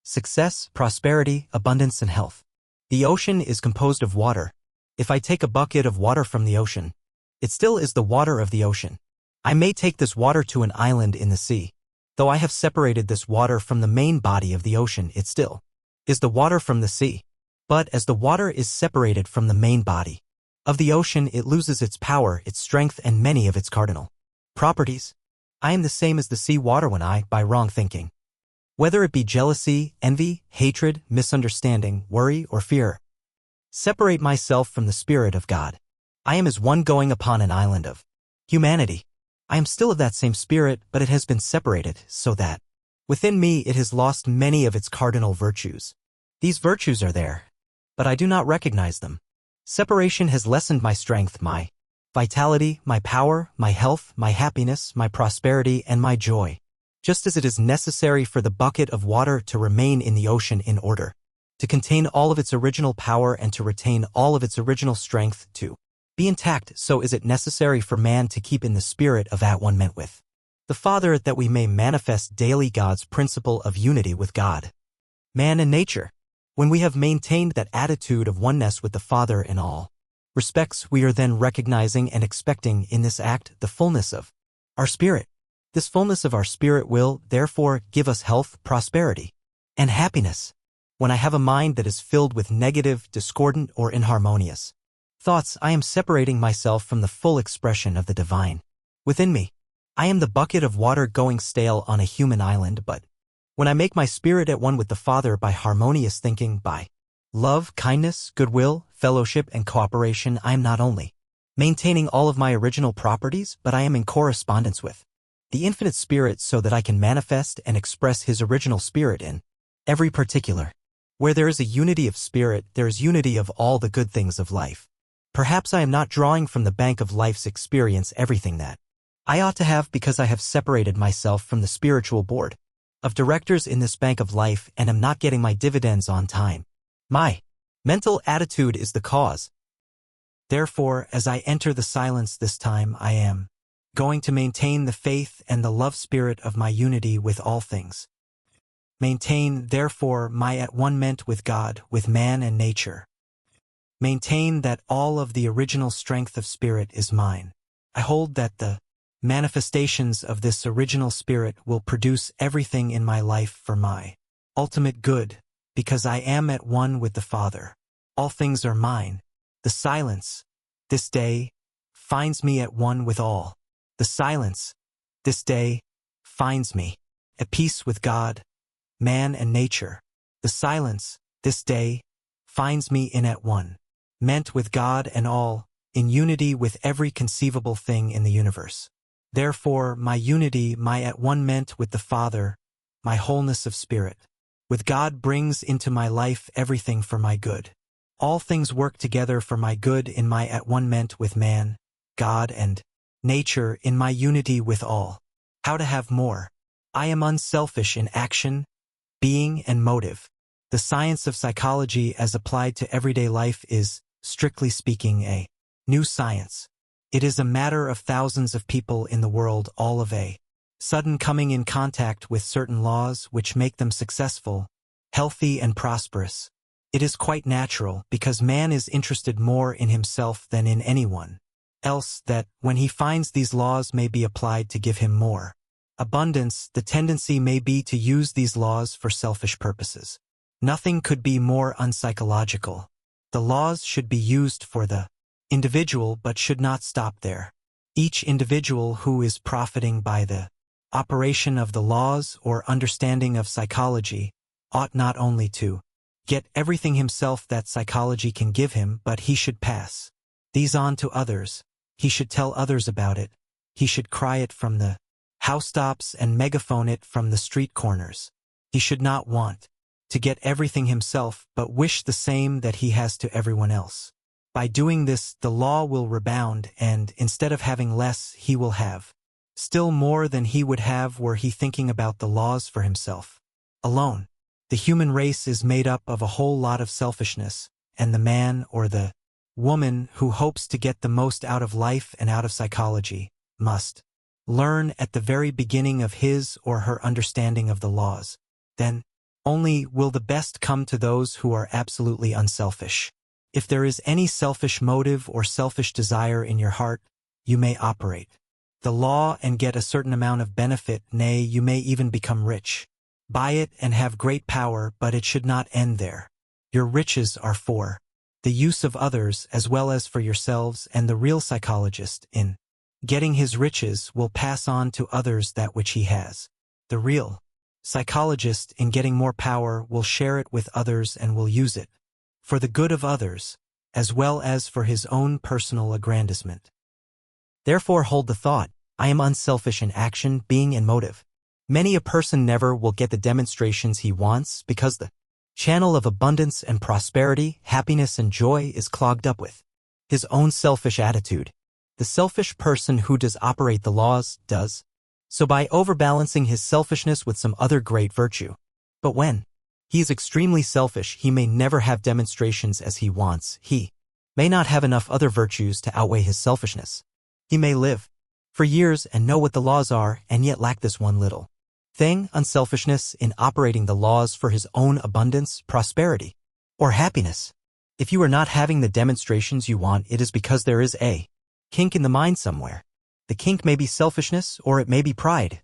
Success, prosperity, abundance, and health. The ocean is composed of water. If I take a bucket of water from the ocean, it still is the water of the ocean. I may take this water to an island in the sea. Though I have separated this water from the main body of the ocean, it still is the water from the sea. But as the water is separated from the main body of the ocean, it loses its power, its strength, and many of its cardinal properties. I am the same as the sea water when I, by wrong thinking, whether it be jealousy, envy, hatred, misunderstanding, worry, or fear, separate myself from the Spirit of God. I am as one going upon an island of humanity. I am still of that same spirit, but it has been separated, so that within me it has lost many of its cardinal virtues. These virtues are there, but I do not recognize them. Separation has lessened my strength, my vitality, my power, my health, my happiness, my prosperity, and my joy. Just as it is necessary for the bucket of water to remain in the ocean in order to contain all of its original power and to retain all of its original strength to be intact, so is it necessary for man to keep in the spirit of at one meant with the Father, that we may manifest daily God's principle of unity with God, man, and nature. When we have maintained that attitude of oneness with the Father in all respects, we are then recognizing and expecting in this act the fullness of our spirit. This fullness of our spirit will, therefore, give us health, prosperity, and happiness. When I have a mind that is filled with negative, discordant, or inharmonious thoughts, I am separating myself from the full expression of the divine within me. I am the bucket of water going stale on a human island, but when I make my spirit at one with the Father by harmonious thinking, by love, kindness, goodwill, fellowship, and cooperation, I am not only maintaining all of my original properties, but I am in correspondence with the infinite Spirit, so that I can manifest and express His original spirit in every particular. Where there is a unity of spirit, there is unity of all the good things of life. Perhaps I am not drawing from the bank of life's experience everything that I ought to have, because I have separated myself from the spiritual board of directors in this bank of life and am not getting my dividends on time. My mental attitude is the cause. Therefore, as I enter the silence this time, I am going to maintain the faith and the love spirit of my unity with all things. Maintain, therefore, my at one-ment with God, with man and nature. Maintain that all of the original strength of spirit is mine. I hold that the manifestations of this original spirit will produce everything in my life for my ultimate good, because I am at one with the Father. All things are mine. The silence, this day, finds me at one with all. The silence, this day, finds me at peace with God, man, and nature. The silence, this day, finds me in at one, meant with God and all, in unity with every conceivable thing in the universe. Therefore, my unity, my at one meant with the Father, my wholeness of spirit, with God brings into my life everything for my good. All things work together for my good in my at one meant with man, God, and nature, in my unity with all. How to have more? I am unselfish in action, being, and motive. The science of psychology as applied to everyday life is, strictly speaking, a new science. It is a matter of thousands of people in the world all of a sudden coming in contact with certain laws which make them successful, healthy and prosperous. It is quite natural, because man is interested more in himself than in anyone else, that when he finds these laws may be applied to give him more abundance, the tendency may be to use these laws for selfish purposes. Nothing could be more unpsychological. The laws should be used for the individual but should not stop there. Each individual who is profiting by the operation of the laws or understanding of psychology ought not only to get everything himself that psychology can give him, but he should pass these on to others. He should tell others about it. He should cry it from the housetops and megaphone it from the street corners. He should not want to get everything himself, but wish the same that he has to everyone else. By doing this, the law will rebound, and instead of having less, he will have still more than he would have were he thinking about the laws for himself alone. The human race is made up of a whole lot of selfishness, and the man or the woman who hopes to get the most out of life and out of psychology must learn at the very beginning of his or her understanding of the laws. Then only will the best come to those who are absolutely unselfish. If there is any selfish motive or selfish desire in your heart, you may operate the law and get a certain amount of benefit, nay, you may even become rich by it and have great power, but it should not end there. Your riches are for the use of others as well as for yourselves, and the real psychologist, in getting his riches, will pass on to others that which he has. The real psychologist, in getting more power, will share it with others and will use it for the good of others, as well as for his own personal aggrandizement. Therefore hold the thought, I am unselfish in action, being, and motive. Many a person never will get the demonstrations he wants because the channel of abundance and prosperity, happiness and joy is clogged up with his own selfish attitude. The selfish person who does operate the laws does so by overbalancing his selfishness with some other great virtue. But when he is extremely selfish, he may never have demonstrations as he wants. He may not have enough other virtues to outweigh his selfishness. He may live for years and know what the laws are and yet lack this one little thing, unselfishness in operating the laws for his own abundance, prosperity, or happiness. If you are not having the demonstrations you want, it is because there is a kink in the mind somewhere. The kink may be selfishness, or it may be pride,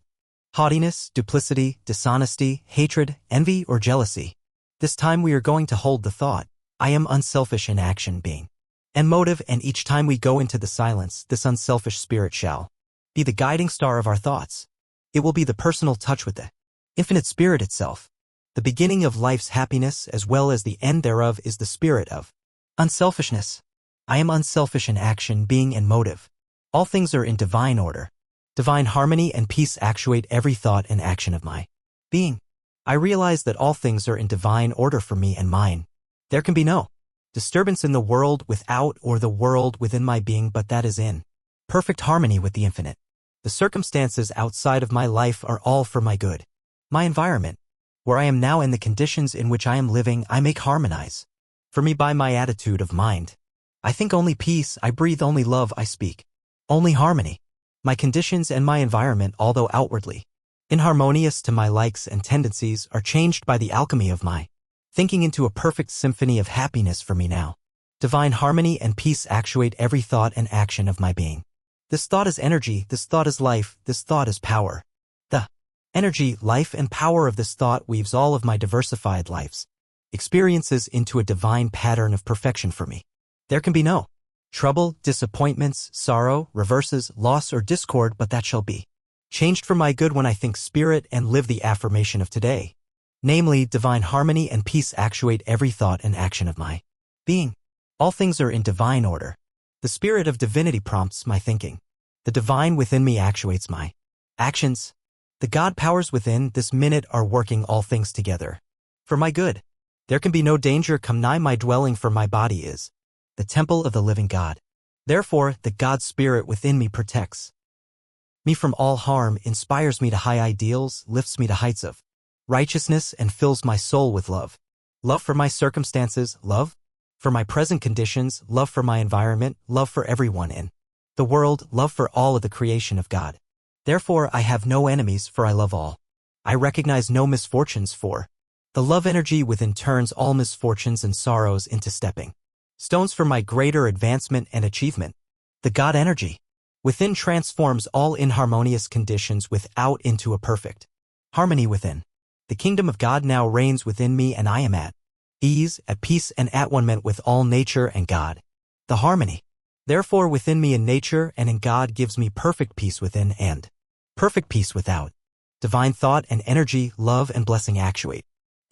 haughtiness, duplicity, dishonesty, hatred, envy, or jealousy. This time we are going to hold the thought, I am unselfish in action, being, and motive, and each time we go into the silence, this unselfish spirit shall be the guiding star of our thoughts. It will be the personal touch with the infinite spirit itself. The beginning of life's happiness as well as the end thereof is the spirit of unselfishness. I am unselfish in action, being, and motive. All things are in divine order. Divine harmony and peace actuate every thought and action of my being. I realize that all things are in divine order for me and mine. There can be no disturbance in the world without or the world within my being, but that is in perfect harmony with the infinite. The circumstances outside of my life are all for my good. My environment, where I am now, and the conditions in which I am living, I make harmonize for me by my attitude of mind. I think only peace, I breathe only love, I speak only harmony. My conditions and my environment, although outwardly inharmonious to my likes and tendencies, are changed by the alchemy of my thinking into a perfect symphony of happiness for me now. Divine harmony and peace actuate every thought and action of my being. This thought is energy, this thought is life, this thought is power. The energy, life, and power of this thought weaves all of my diversified life's experiences into a divine pattern of perfection for me. There can be no trouble, disappointments, sorrow, reverses, loss, or discord, but that shall be changed for my good when I think spirit and live the affirmation of today. Namely, divine harmony and peace actuate every thought and action of my being. All things are in divine order. The spirit of divinity prompts my thinking. The divine within me actuates my actions. The God powers within this minute are working all things together for my good. There can be no danger come nigh my dwelling, for my body is the temple of the living God. Therefore, the God spirit within me protects me from all harm, inspires me to high ideals, lifts me to heights of righteousness, and fills my soul with love. Love for my circumstances, love for my present conditions, love for my environment, love for everyone in the world, love for all of the creation of God. Therefore I have no enemies, for I love all. I recognize no misfortunes, for The love energy within turns all misfortunes and sorrows into stepping stones for my greater advancement and achievement. The God energy within transforms all inharmonious conditions without into a perfect harmony within. The kingdom of God now reigns within me, and I am at ease, at peace, and at one with all nature and God. The harmony, therefore, within me in nature and in God gives me perfect peace within and perfect peace without. Divine thought and energy, love and blessing actuate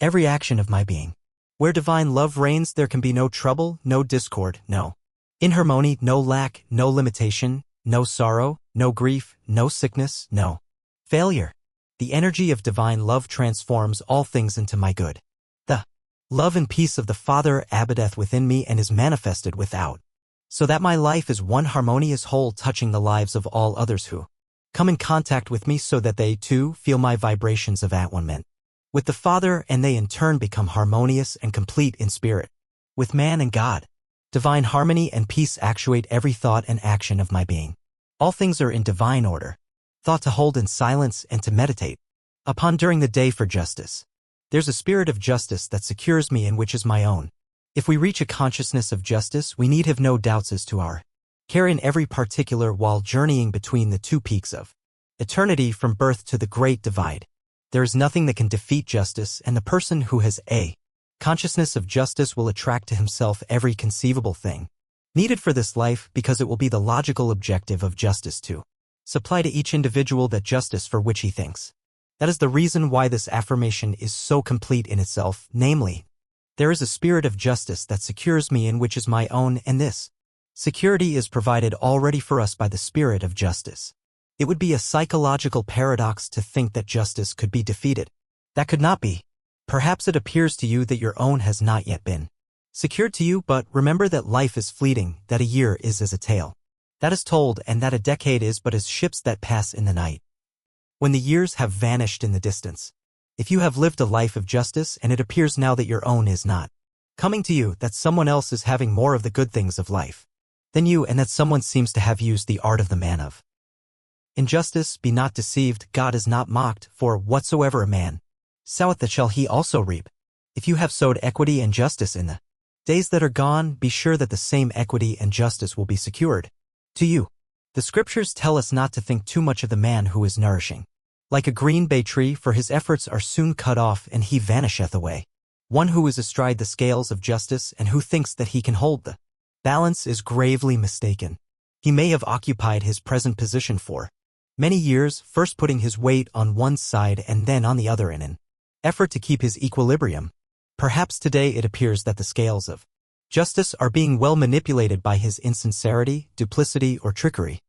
every action of my being. Where divine love reigns, there can be no trouble, no discord, no inharmony, no lack, no limitation, no sorrow, no grief, no sickness, no failure. The energy of divine love transforms all things into my good. The love and peace of the Father abideth within me and is manifested without, so that my life is one harmonious whole, touching the lives of all others who come in contact with me, so that they too feel my vibrations of at-one-ment with the Father, and they in turn become harmonious and complete in spirit with man and God. Divine harmony and peace actuate every thought and action of my being. All things are in divine order, thought to hold in silence and to meditate upon during the day for justice. There's a spirit of justice that secures me and which is my own. If we reach a consciousness of justice, we need have no doubts as to our care in every particular while journeying between the two peaks of eternity from birth to the great divide. There is nothing that can defeat justice, and the person who has a consciousness of justice will attract to himself every conceivable thing needed for this life, because it will be the logical objective of justice to supply to each individual that justice for which he thinks. That is the reason why this affirmation is so complete in itself, namely, there is a spirit of justice that secures me and which is my own, and this security is provided already for us by the spirit of justice. It would be a psychological paradox to think that justice could be defeated. That could not be. Perhaps it appears to you that your own has not yet been secured to you, but remember that life is fleeting, that a year is as a tale that is told, and that a decade is but as ships that pass in the night, when the years have vanished in the distance. If you have lived a life of justice, and it appears now that your own is not coming to you, that someone else is having more of the good things of life than you, and that someone seems to have used the art of the man of injustice, be not deceived, God is not mocked, for whatsoever a man soweth that shall he also reap. If you have sowed equity and justice in the days that are gone, be sure that the same equity and justice will be secured to you. The scriptures tell us not to think too much of the man who is nourishing like a green bay tree, for his efforts are soon cut off and he vanisheth away. One who is astride the scales of justice and who thinks that he can hold the balance is gravely mistaken. He may have occupied his present position for many years, first putting his weight on one side and then on the other in an effort to keep his equilibrium. Perhaps today it appears that the scales of justice are being well manipulated by his insincerity, duplicity, or trickery.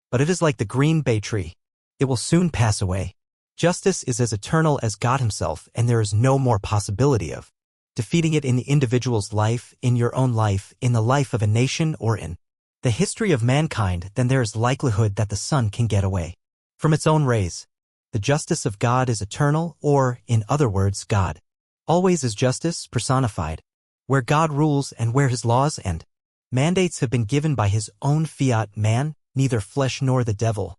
But it is like the green bay tree. It will soon pass away. Justice is as eternal as God himself, and there is no more possibility of defeating it in the individual's life, in your own life, in the life of a nation, or in the history of mankind than there is likelihood that the sun can get away from its own rays. The justice of God is eternal, or, in other words, God always is justice personified. Where God rules and where his laws and mandates have been given by his own fiat, man, neither flesh nor the devil,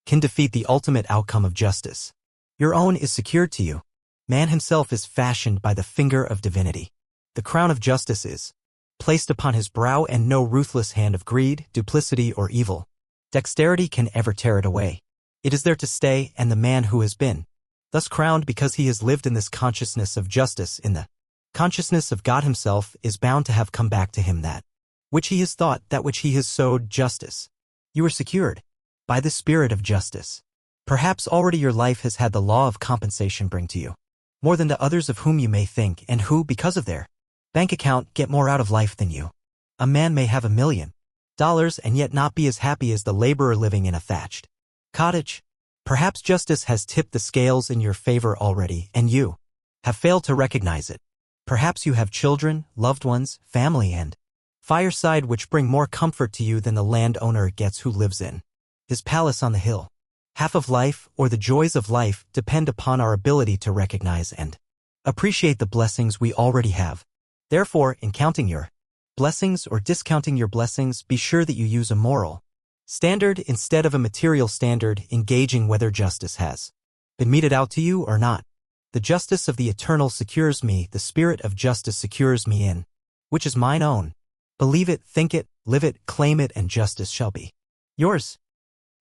can defeat the ultimate outcome of justice. Your own is secured to you. Man himself is fashioned by the finger of divinity. The crown of justice is placed upon his brow, and no ruthless hand of greed, duplicity, or evil dexterity can ever tear it away. It is there to stay, and the man who has been thus crowned because he has lived in this consciousness of justice, in the consciousness of God himself, is bound to have come back to him that which he has thought, that which he has sowed, justice. You are secured by the spirit of justice. Perhaps already your life has had the law of compensation bring to you more than to others of whom you may think, and who, because of their bank account, get more out of life than you. A man may have $1 million and yet not be as happy as the laborer living in a thatched cottage. Perhaps justice has tipped the scales in your favor already, and you have failed to recognize it. Perhaps you have children, loved ones, family, and fireside which bring more comfort to you than the landowner gets who lives in his palace on the hill. Half of life, or the joys of life, depend upon our ability to recognize and appreciate the blessings we already have. Therefore, in counting your blessings or discounting your blessings, be sure that you use a moral standard instead of a material standard in gauging whether justice has been meted out to you or not. The justice of the eternal secures me, the spirit of justice secures me in, which is mine own. Believe it, think it, live it, claim it, and justice shall be yours.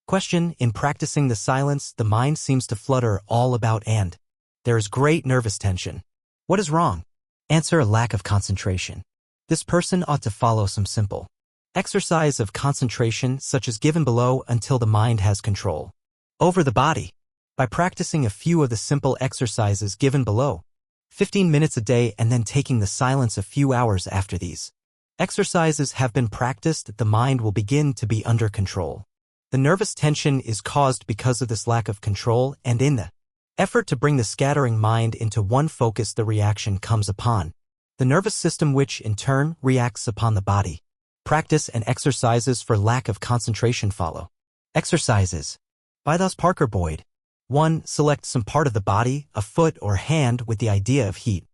Question: in practicing the silence, the mind seems to flutter all about and there is great nervous tension. What is wrong? Answer: a lack of concentration. This person ought to follow some simple exercise of concentration such as given below until the mind has control over the body. By practicing a few of the simple exercises given below, 15 minutes a day, and then taking the silence a few hours after these exercises have been practiced, the mind will begin to be under control. The nervous tension is caused because of this lack of control, and in the effort to bring the scattering mind into one focus, the reaction comes upon the nervous system, which in turn reacts upon the body. Practice and exercises for lack of concentration follow. Exercises by thus Parker Boyd. 1. Select some part of the body, a foot or hand, with the idea of heat.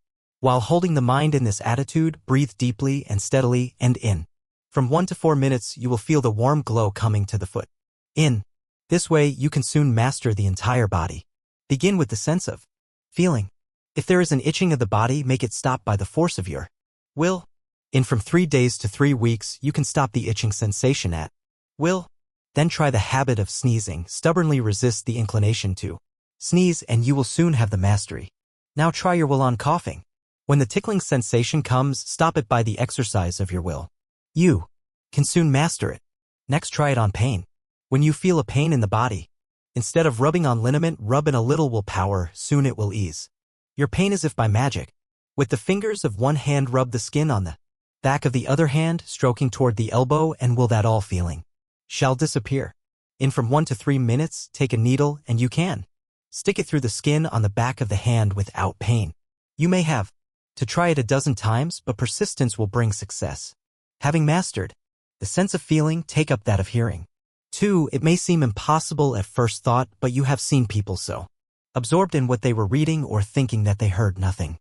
While holding the mind in this attitude, breathe deeply and steadily, and in. From 1 to 4 minutes, you will feel the warm glow coming to the foot. In this way, you can soon master the entire body. Begin with the sense of feeling. If there is an itching of the body, make it stop by the force of your will. In from 3 days to 3 weeks, you can stop the itching sensation at will. Then try the habit of sneezing. Stubbornly resist the inclination to sneeze, and you will soon have the mastery. Now try your will on coughing. When the tickling sensation comes, stop it by the exercise of your will. You can soon master it. Next, try it on pain. When you feel a pain in the body, instead of rubbing on liniment, rub in a little willpower. Soon it will ease your pain as if by magic. With the fingers of one hand, rub the skin on the back of the other hand, stroking toward the elbow, and will that all feeling shall disappear. In from 1 to 3 minutes, take a needle and you can stick it through the skin on the back of the hand without pain. You may have to try it a dozen times, but persistence will bring success. Having mastered the sense of feeling, take up that of hearing. 2. It may seem impossible at first thought, but you have seen people so absorbed in what they were reading or thinking that they heard nothing.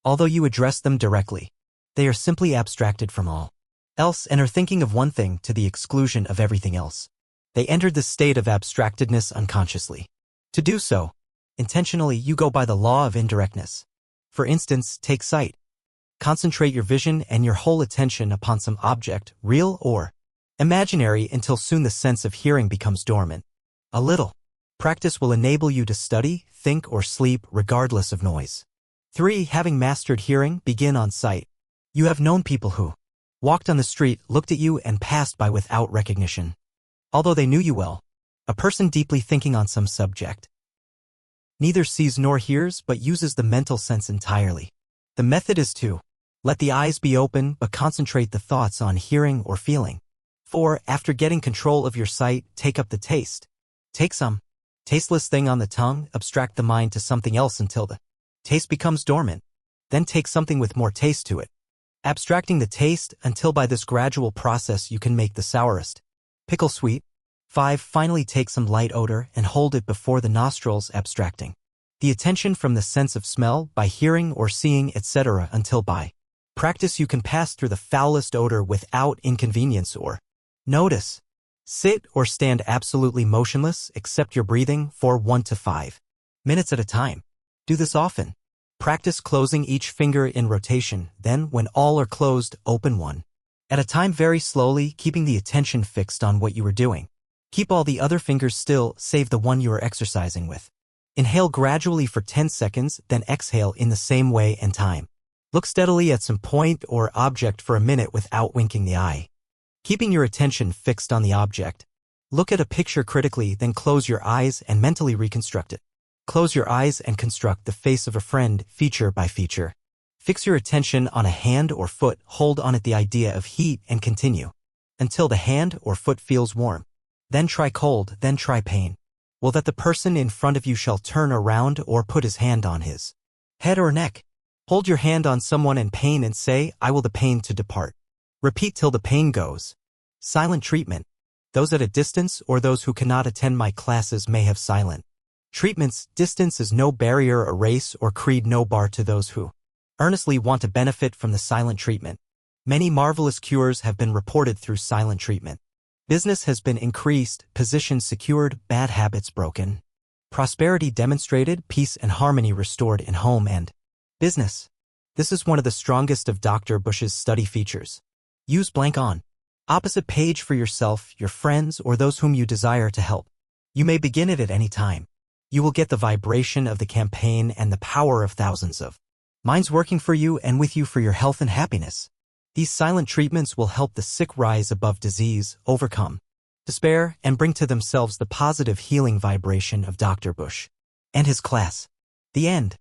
Although you address them directly, they are simply abstracted from all else and are thinking of one thing to the exclusion of everything else. They entered this state of abstractedness unconsciously. To do so intentionally, you go by the law of indirectness. For instance, take sight. Concentrate your vision and your whole attention upon some object, real or imaginary, until soon the sense of hearing becomes dormant. A little practice will enable you to study, think, or sleep regardless of noise. 3. Having mastered hearing, begin on sight. You have known people who walked on the street, looked at you, and passed by without recognition, although they knew you well. A person deeply thinking on some subject neither sees nor hears, but uses the mental sense entirely. The method is to let the eyes be open, but concentrate the thoughts on hearing or feeling. 4. After getting control of your sight, take up the taste. Take some tasteless thing on the tongue, abstract the mind to something else until the taste becomes dormant. Then take something with more taste to it, abstracting the taste until by this gradual process you can make the sourest pickle sweet. 5. Finally, take some light odor and hold it before the nostrils, abstracting the attention from the sense of smell by hearing or seeing, etc., until by practice you can pass through the foulest odor without inconvenience or notice. Sit or stand absolutely motionless except your breathing for 1 to 5 minutes at a time. Do this often. Practice closing each finger in rotation, then when all are closed, open one at a time very slowly, keeping the attention fixed on what you are doing. Keep all the other fingers still, save the one you are exercising with. Inhale gradually for 10 seconds, then exhale in the same way and time. Look steadily at some point or object for a minute without winking the eye, keeping your attention fixed on the object. Look at a picture critically, then close your eyes and mentally reconstruct it. Close your eyes and construct the face of a friend, feature by feature. Fix your attention on a hand or foot, hold on at the idea of heat, and continue until the hand or foot feels warm. Then try cold, then try pain. Will that the person in front of you shall turn around or put his hand on his head or neck. Hold your hand on someone in pain and say, I will the pain to depart. Repeat till the pain goes. Silent treatment. Those at a distance or those who cannot attend my classes may have silent treatments. Distance is no barrier, a race, or creed no bar to those who earnestly want to benefit from the silent treatment. Many marvelous cures have been reported through silent treatment. Business has been increased, positions secured, bad habits broken. Prosperity demonstrated, peace and harmony restored in home and business. This is one of the strongest of Dr. Bush's study features. Use blank on opposite page for yourself, your friends, or those whom you desire to help. You may begin it at any time. You will get the vibration of the campaign and the power of thousands of minds working for you and with you for your health and happiness. These silent treatments will help the sick rise above disease, overcome despair, and bring to themselves the positive healing vibration of Dr. Bush and his class. The end.